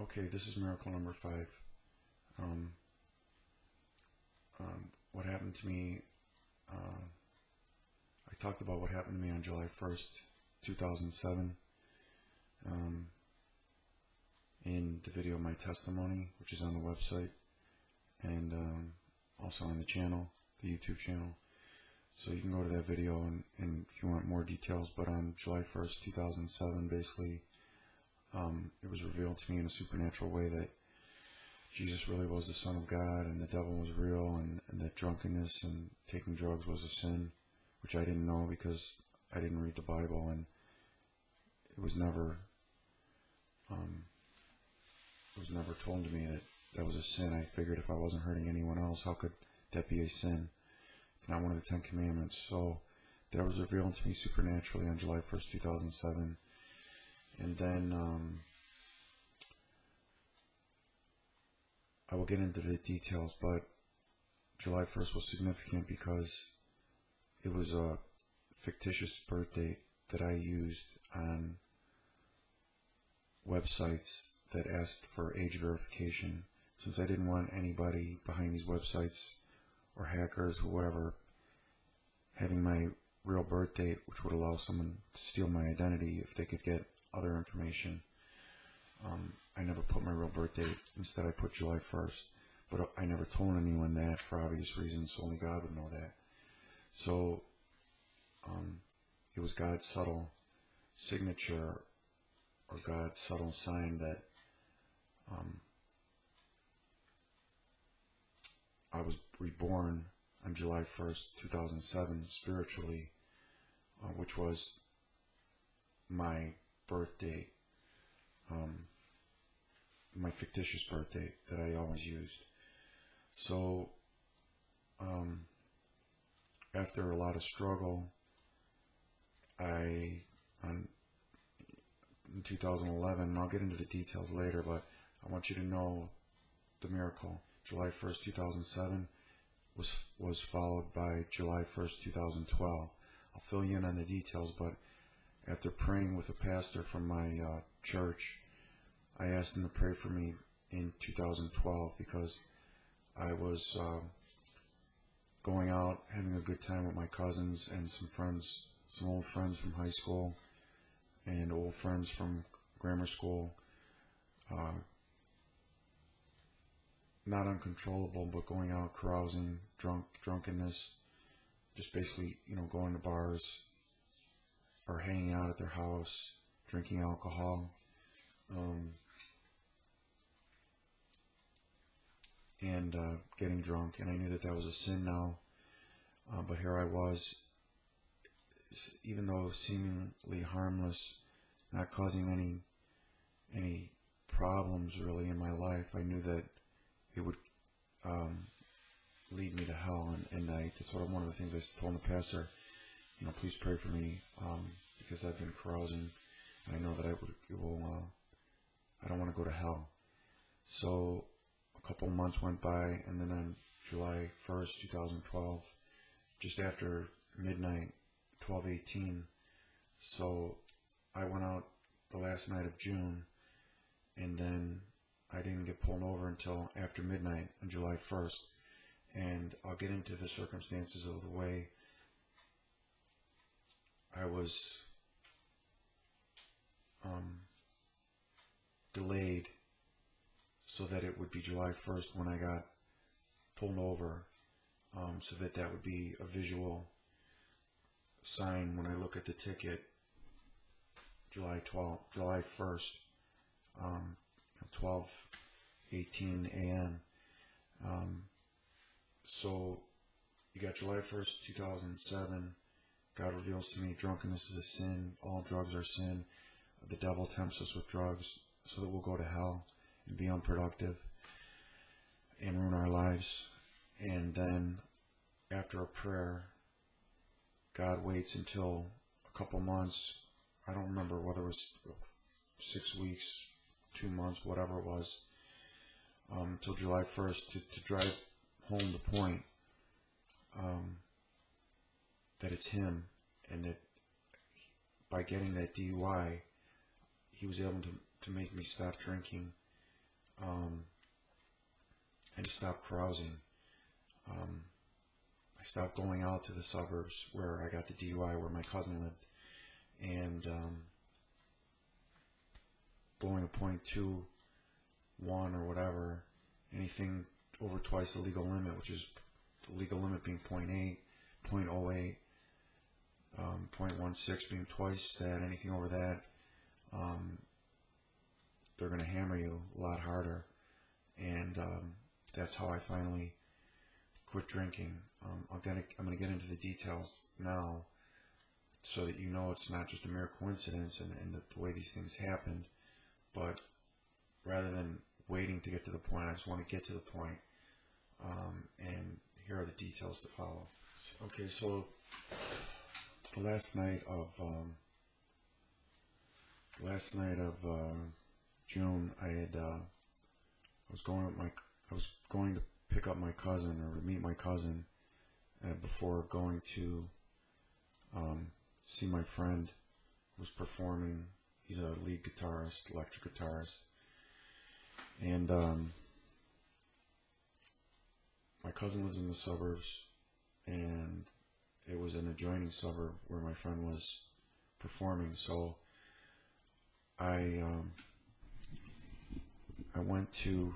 Okay, this is miracle number 5. Um, what happened to me, I talked about what happened to me on July 1st, 2007, in the video My Testimony, which is on the website, and also on the channel, the YouTube channel. So you can go to that video and if you want more details, but on July 1st, 2007, basically, it was revealed to me in a supernatural way that Jesus really was the Son of God, and the devil was real, and that drunkenness and taking drugs was a sin, which I didn't know because I didn't read the Bible, and it was never told to me that that was a sin. I figured if I wasn't hurting anyone else, how could that be a sin? It's not one of the 10 Commandments. So that was revealed to me supernaturally on July 1st, 2007. And then I will get into the details, but July 1st was significant because it was a fictitious birth date that I used on websites that asked for age verification, since I didn't want anybody behind these websites or hackers, whoever, having my real birth date, which would allow someone to steal my identity if they could get other information. I never put my real birth date. Instead, I put July 1st, but I never told anyone that for obvious reasons. Only God would know that. So it was God's subtle signature or God's subtle sign that I was reborn on July 1st, 2007, spiritually, which was my birth date, my fictitious birth date that I always used. So after a lot of struggle, in 2011, and I'll get into the details later, but I want you to know the miracle. July 1st, 2007 was followed by July 1st, 2012. I'll fill you in on the details, but after praying with a pastor from my church, I asked him to pray for me in 2012 because I was going out, having a good time with my cousins and some friends, some old friends from high school and old friends from grammar school. Not uncontrollable, but going out, carousing, drunkenness, just basically, going to bars or hanging out at their house, drinking alcohol, and getting drunk. And I knew that that was a sin now, but here I was, even though seemingly harmless, not causing any problems really in my life. I knew that it would lead me to hell, and that's one of the things I told the pastor. Please pray for me because I've been carousing, and I know that I don't want to go to hell. So a couple of months went by, and then on July 1st, 2012, just after midnight, 12:18. So I went out the last night of June, and then I didn't get pulled over until after midnight on July 1st. And I'll get into the circumstances of the way I was delayed so that it would be July 1st when I got pulled over, so that would be a visual sign when I look at the ticket. July 1st, 12:18 a.m. So you got July 1st, 2007. God reveals to me drunkenness is a sin. All drugs are sin. The devil tempts us with drugs so that we'll go to hell and be unproductive and ruin our lives. And then after a prayer, God waits until a couple months. I don't remember whether it was 6 weeks, 2 months, whatever it was, until July 1st to drive home the point that it's him, and that by getting that DUI, he was able to make me stop drinking I just stopped carousing. I stopped going out to the suburbs where I got the DUI, where my cousin lived, and blowing a .21 or whatever, anything over twice the legal limit, which is the legal limit being .8, .08, .16 being twice that. Anything over that, they're going to hammer you a lot harder. And that's how I finally quit drinking. I'm going to get into the details now so that you know it's not just a mere coincidence and the way these things happened. But rather than waiting to get to the point, I just want to get to the point. And here are the details to follow. Okay, so the last night of June, I was going to pick up my cousin, or to meet my cousin, before going to see my friend who's performing. He's a lead guitarist, electric guitarist, and my cousin lives in the suburbs, and it was an adjoining suburb where my friend was performing. So I went to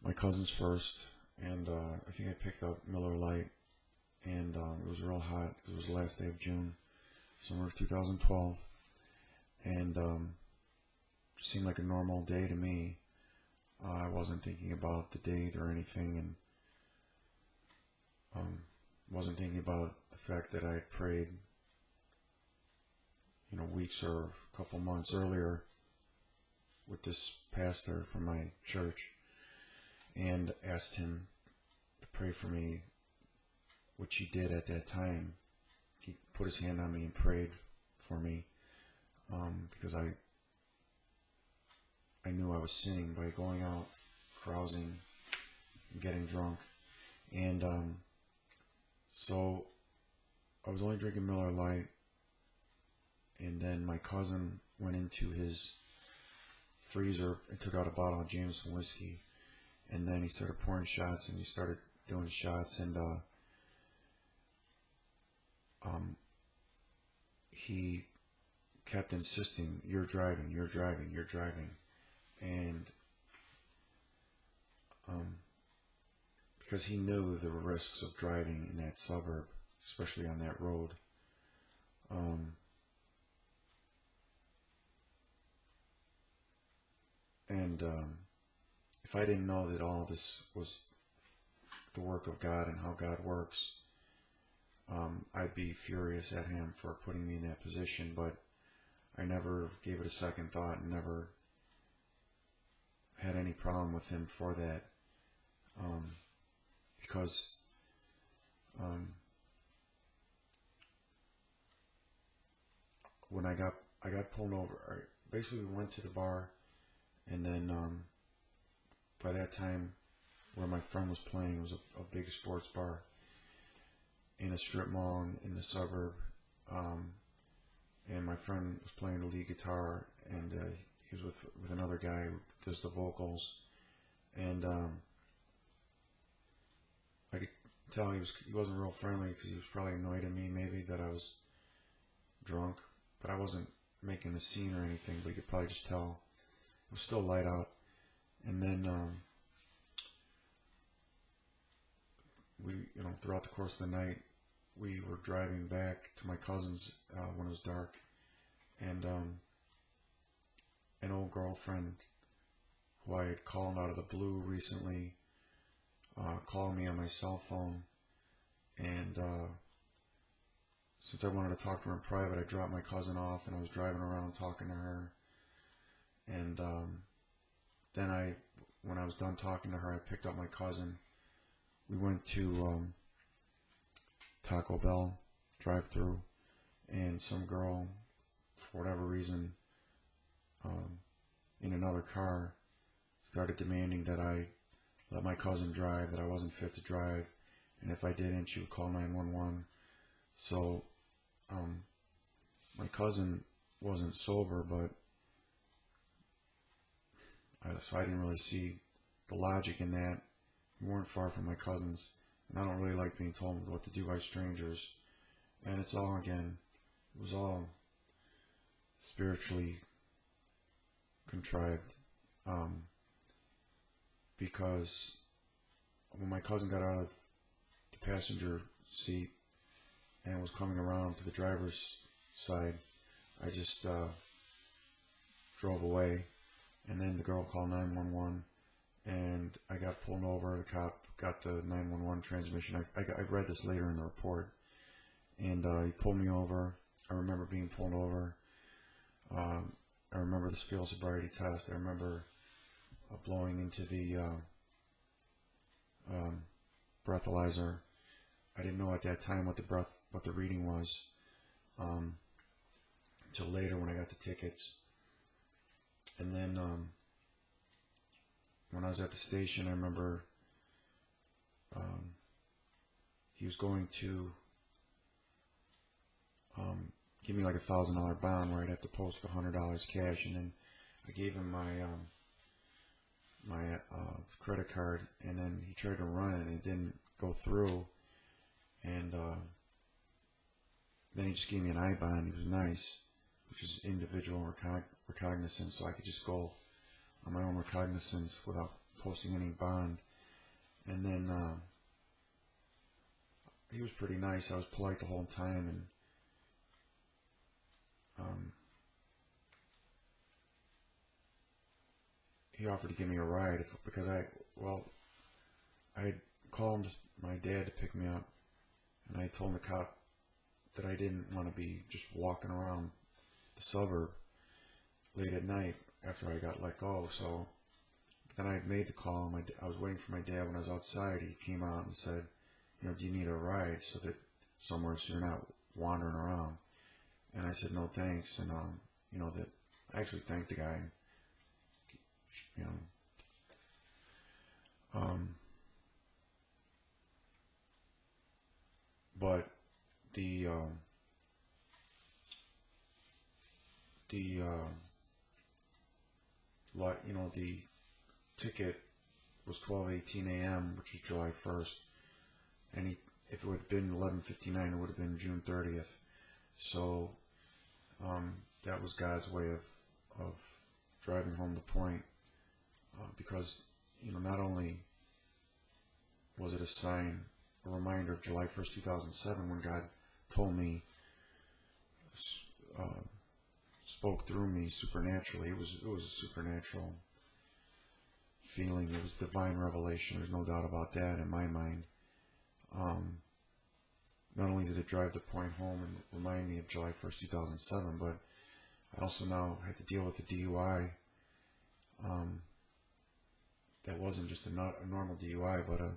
my cousin's first, and I think I picked up Miller Lite, and it was real hot. It was the last day of June, summer of 2012, and it seemed like a normal day to me. I wasn't thinking about the date or anything, and wasn't thinking about the fact that I had prayed, weeks or a couple months earlier with this pastor from my church, and asked him to pray for me, which he did at that time. He put his hand on me and prayed for me, because I knew I was sinning by going out, carousing, and getting drunk. And so I was only drinking Miller Lite, and then my cousin went into his freezer and took out a bottle of Jameson whiskey, and then he started pouring shots, and he started doing shots, and he kept insisting, "You're driving, you're driving, you're driving," and because he knew the risks of driving in that suburb, especially on that road. And if I didn't know that all this was the work of God and how God works, I'd be furious at him for putting me in that position. But I never gave it a second thought, and never had any problem with him for that, because when I got pulled over, I basically went to the bar, and then by that time, where my friend was playing, was a big sports bar in a strip mall in the suburb, and my friend was playing the lead guitar, and he was with another guy who does the vocals, and I could tell he wasn't real friendly, because he was probably annoyed at me, maybe, that I was drunk, but I wasn't making a scene or anything. But you could probably just tell it was still light out. And then we, throughout the course of the night, we were driving back to my cousin's when it was dark, and an old girlfriend who I had called out of the blue recently called me on my cell phone, and since I wanted to talk to her in private, I dropped my cousin off, and I was driving around talking to her. And then when I was done talking to her, I picked up my cousin. We went to Taco Bell drive-thru, and some girl, for whatever reason, in another car, started demanding that I let my cousin drive, that I wasn't fit to drive, and if I didn't, she would call 911. So my cousin wasn't sober, but So I didn't really see the logic in that. We weren't far from my cousins, and I don't really like being told what to do by strangers. And it's all, again, it was all spiritually contrived, because when my cousin got out of the passenger seat and was coming around to the driver's side, I just drove away, and then the girl called 911, and I got pulled over. The cop got the 911 transmission. I read this later in the report, and he pulled me over. I remember being pulled over. I remember this field sobriety test. I remember blowing into the breathalyzer. I didn't know at that time what the reading was until later when I got the tickets. And then when I was at the station, I remember he was going to give me like $1,000 bond where I'd have to post $100 cash, and then I gave him my credit card, and then he tried to run it and it didn't go through, and then he just gave me an I-bond. He was nice, which is individual recognizance, so I could just go on my own recognizance without posting any bond. And then he was pretty nice. I was polite the whole time, and he offered to give me a ride because I called my dad to pick me up, and I told the cop that I didn't want to be just walking around the suburb late at night after I got let go. So then I made the call. I was waiting for my dad. When I was outside, he came out and said, do you need a ride so you're not wandering around? And I said, no thanks. And that I actually thanked the guy. But the ticket was 12:18 a.m., which was July 1st, and if it would have been 11:59, it would have been June 30th. So that was God's way of driving home the point, because not only was it a reminder of July 1st, 2007, when God told me, spoke through me supernaturally. It was a supernatural feeling. It was divine revelation. There's no doubt about that in my mind. Not only did it drive the point home and remind me of July 1st, 2007, but I also now had to deal with a DUI. That wasn't just a normal DUI, but a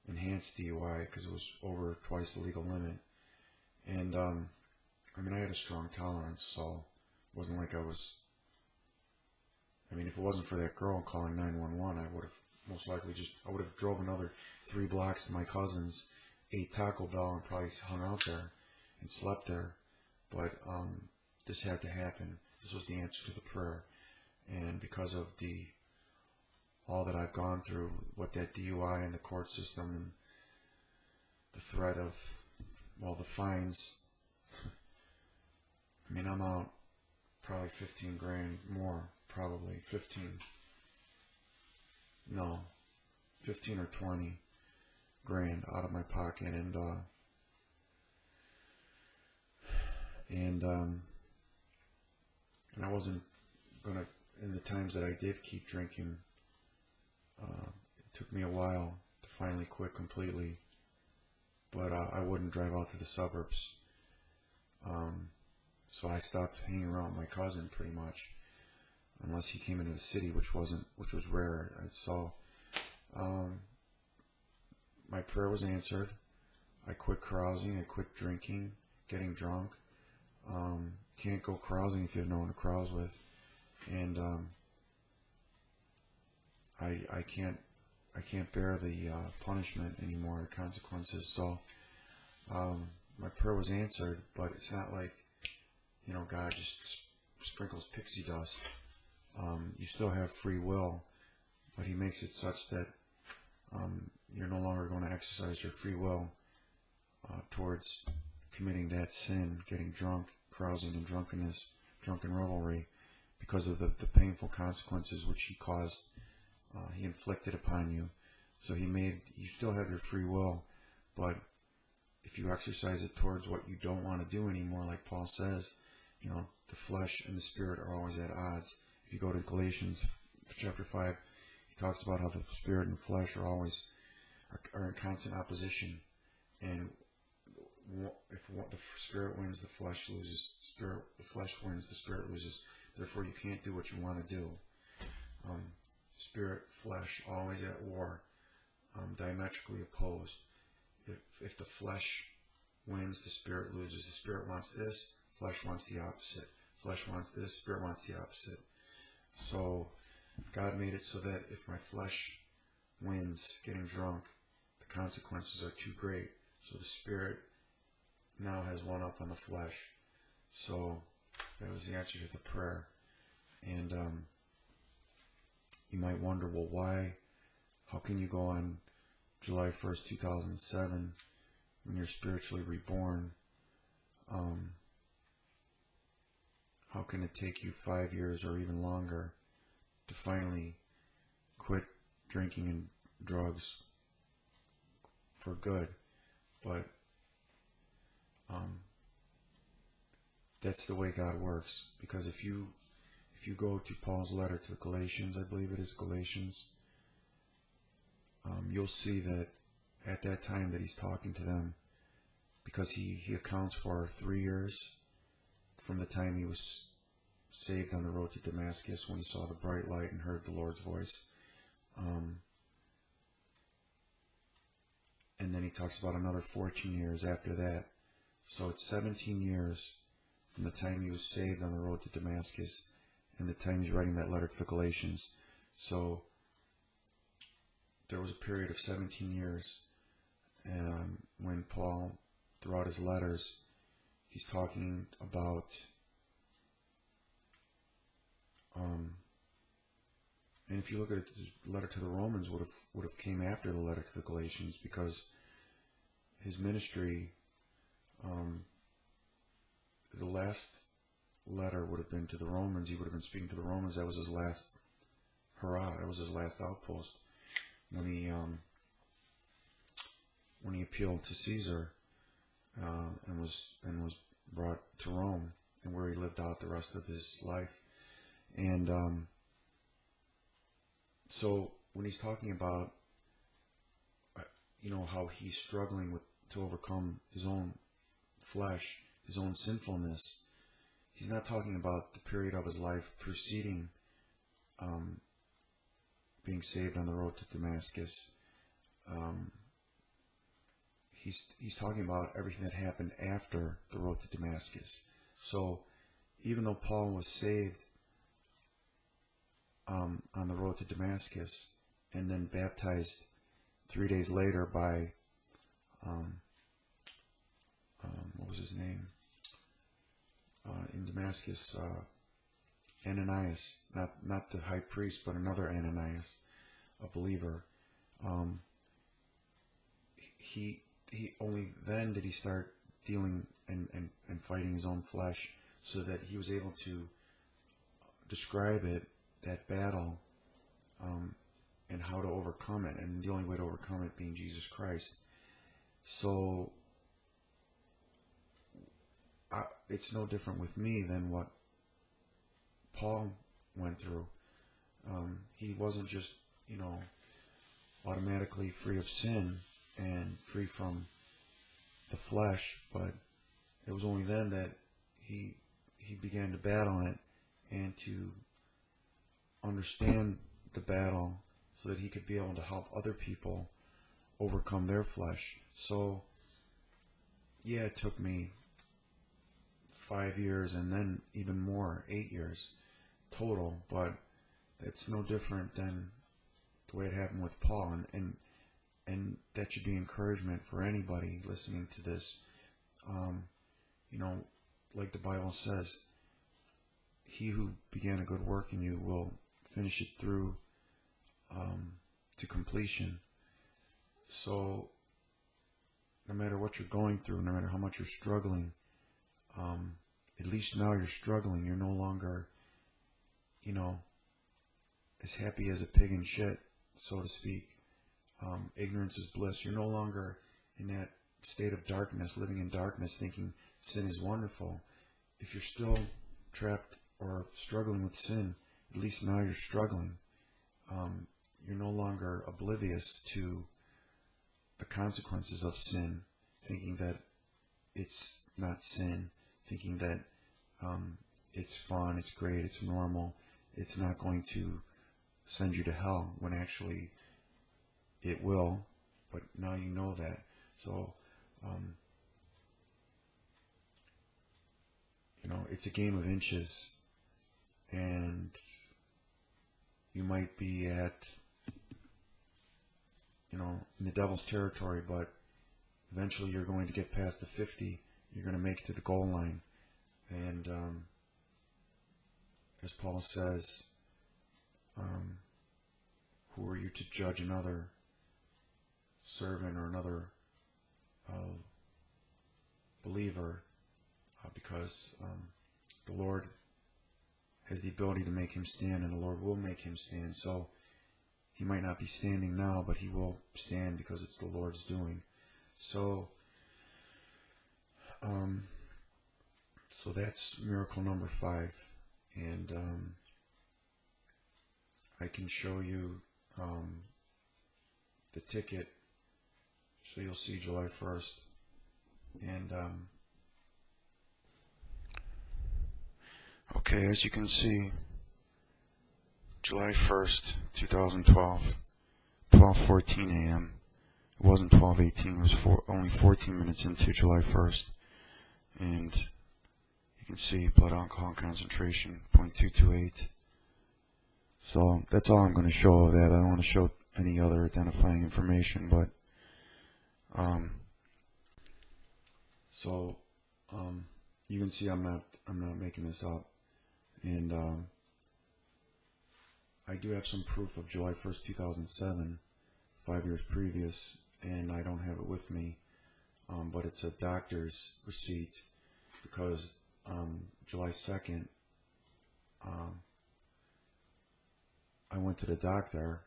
enhanced DUI, because it was over twice the legal limit. And I had a strong tolerance, so it wasn't like if it wasn't for that girl calling 911, I would have most likely drove another 3 blocks to my cousin's, ate Taco Bell, and probably hung out there and slept there. But this had to happen. This was the answer to the prayer. And because of all that I've gone through, what that DUI and the court system and the threat of, the fines, I'm out probably 15 grand more, probably 15 or 20 grand out of my pocket, and I wasn't gonna, in the times that I did keep drinking, it took me a while to finally quit completely, but I wouldn't drive out to the suburbs, so I stopped hanging around with my cousin pretty much, unless he came into the city, which was rare. So my prayer was answered. I quit carousing. I quit drinking, getting drunk. Can't go carousing if you have no one to carouse with, and I can't bear the punishment anymore, the consequences. So my prayer was answered, but it's not like God just sprinkles pixie dust. You still have free will, but he makes it such that you're no longer going to exercise your free will towards committing that sin, getting drunk, carousing in drunkenness, drunken revelry, because of the painful consequences which he caused, he inflicted upon you. So you still have your free will, but if you exercise it towards what you don't want to do anymore, like Paul says, the flesh and the spirit are always at odds. If you go to Galatians chapter 5, he talks about how the spirit and the flesh are in constant opposition, and if the spirit wins, the flesh loses. The flesh wins, the spirit loses. Therefore, you can't do what you want to do. Spirit, flesh, always at war, diametrically opposed. If the flesh wins, the spirit loses. The spirit wants this, flesh wants the opposite. Flesh wants this, spirit wants the opposite. So God made it so that if my flesh wins, getting drunk, the consequences are too great. So the spirit now has one up on the flesh. So that was the answer to the prayer. And you might wonder, well, why? How can you go on July 1st, 2007, when you're spiritually reborn? How can it take you 5 years or even longer to finally quit drinking and drugs for good? But that's the way God works. Because if you go to Paul's letter to the Galatians, I believe it is Galatians, you'll see that at that time that he's talking to them, because he accounts for 3 years from the time he was saved on the road to Damascus, when he saw the bright light and heard the Lord's voice. And then he talks about another 14 years after that. So it's 17 years from the time he was saved on the road to Damascus and the time he's writing that letter to the Galatians. So there was a period of 17 years when Paul, throughout his letters, he's talking about and if you look at it, the letter to the Romans would have came after the letter to the Galatians, because his ministry, the last letter would have been to the Romans. He would have been speaking to the Romans. That was his last hurrah. That was his last outpost when he appealed to Caesar and was brought to Rome, and where he lived out the rest of his life. And so when he's talking about how he's struggling to overcome his own flesh, his own sinfulness, he's not talking about the period of his life preceding being saved on the road to Damascus. He's talking about everything that happened after the road to Damascus. So even though Paul was saved on the road to Damascus and then baptized 3 days later by what was his name in Damascus, Ananias, not the high priest, but another Ananias, a believer. He only then did he start dealing and fighting his own flesh, so that he was able to describe that battle, and how to overcome it, and the only way to overcome it being Jesus Christ. So it's no different with me than what Paul went through. He wasn't just, automatically free of sin and free from the flesh, but it was only then that he began to battle it and to understand the battle, so that he could be able to help other people overcome their flesh. So yeah, it took me 5 years, and then even more, 8 years total, but it's no different than the way it happened with Paul, and that should be encouragement for anybody listening to this. Like the Bible says, he who began a good work in you will finish it through to completion. So no matter what you're going through, no matter how much you're struggling, at least now you're struggling. You're no longer, as happy as a pig in shit, so to speak. Ignorance is bliss. You're no longer in that state of darkness, living in darkness, thinking sin is wonderful. If you're still trapped or struggling with sin, at least now you're struggling. You're no longer oblivious to the consequences of sin, thinking that it's not sin, thinking that it's fun, it's great, it's normal, it's not going to send you to hell, when actually it will, but now you know that. So, it's a game of inches, and you might be at, in the devil's territory, but eventually you're going to get past the 50, you're going to make it to the goal line, and as Paul says, who are you to judge another servant or another believer, because the Lord has the ability to make him stand, and the Lord will make him stand. So he might not be standing now, but he will stand because it's the Lord's doing. So so that's miracle number 5, and I can show you the ticket, so you'll see July 1st, and okay, as you can see, July 1st, 2012, 12:14 a.m. It wasn't 12:18, it was only 14 minutes into July 1st, and you can see blood alcohol concentration, 0.228. So that's all I'm going to show of that. I don't want to show any other identifying information, but you can see I'm not making this up, and I do have some proof of July 1st, 2007, 5 years previous, and I don't have it with me, but it's a doctor's receipt, because July 2nd, I went to the doctor.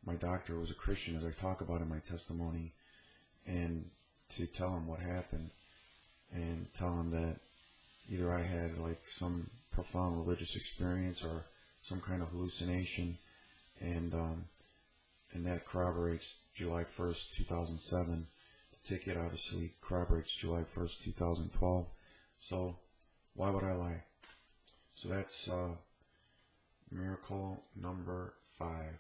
My doctor was a Christian, as I talk about in my testimony, and to tell him what happened, and tell him that either I had like some profound religious experience or some kind of hallucination, and that corroborates July 1st, 2007. The ticket obviously corroborates July 1st, 2012. So why would I lie? So that's miracle number 5.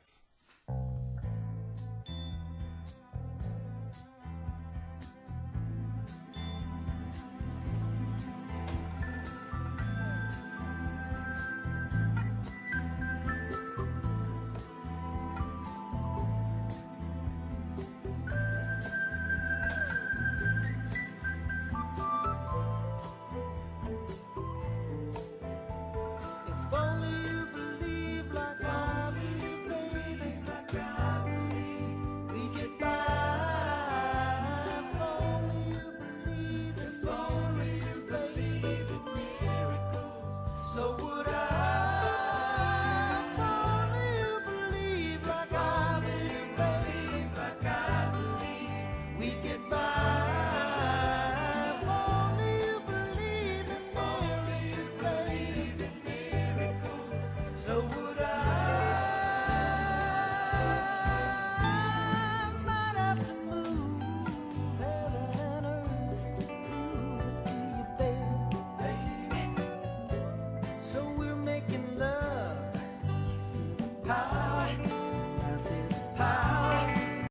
So